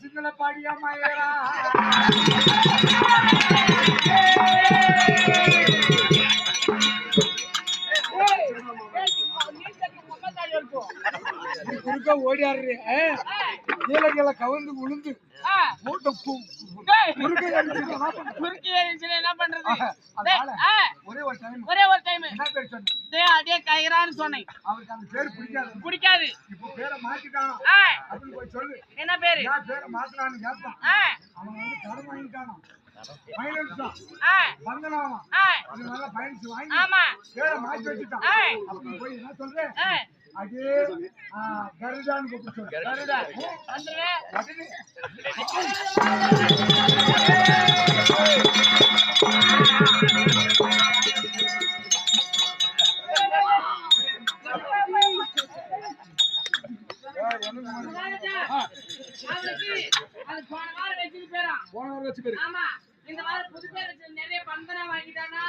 சிங்கள பாடியா மாயரா குறுக்க ஓடியாரு கீழே கவுந்து உளுந்து என்ன பண்றது ஒரே ஒரு டைம் அதே கயிறான்னு சொன்னேன். அவருக்கு அந்த பேரு பிடிக்காது. இப்போ பேரை மாத்திட்டான் அப்படின்னு போய் சொல்லு. என்ன பேரு? பேரை மாத்தலான்னு கேட்பான். அவன் வந்து கடன் வாங்கிட்டானா பேரை மாத்தி வச்சுட்டான். அப்படி போய் என்ன சொல்றேன் அதே கருடான்னு கூப்பிட்டு சொல்லு. இந்த வாரம் புது பேர் நிறைய பந்தனா வாங்கிட்டானா,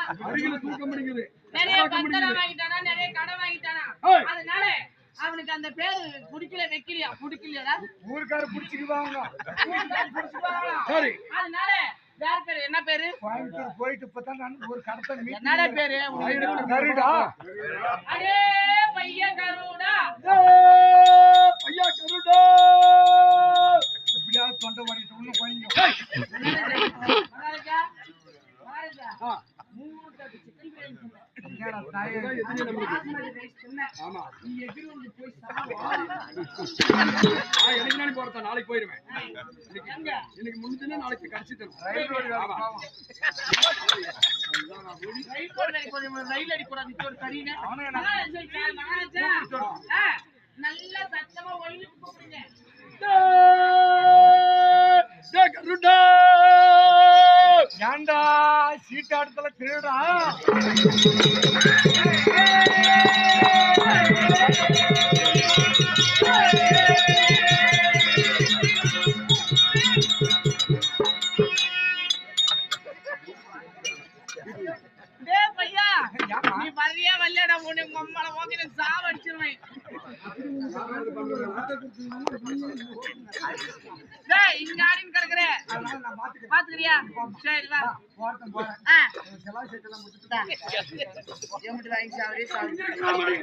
நிறைய பந்தனா வாங்கிட்டானா, நிறைய கடை வாங்கிட்டானா. அதனால அவனுக்கு அந்த பேரு பிடிக்கலையா ஊருக்கார பிடிச்சிக்குவாங்க. அதனால வேற பேரு என்ன பேரு? கோயம்புத்தூர் போயிட்டு இப்பதான் ஒரு கடத்த என்னடா பேரு? கருடா. அடே பையன் கருடா, ஐயா கருடா. எப்படியாவது தொண்டை மாட்டிட்டு ஒண்ணு போயிங்க. நாளைக்கு போயிருவேன். இன்னைக்கு முடிஞ்சுன்னா நாளைக்கு கடிச்சு ரயில் அடிக்கூடாது. நல்ல சத்தமா ஒழுங்கு கூப்பிடுங்க. ஏண்டா சீட்டாட்டத்துல திருடா நீ வரியா வரலடா உன்னை மம்மள ஓகே சாவ அடிச்சிருவேன். டேய் இங்க ஆடின் கிடக்குற பாத்துக்கறியா? சரி வா போறேன். செலவு செட்டலாம் முடிச்சுட்டா எம்டி வாங்கி சாவரே சாவரே.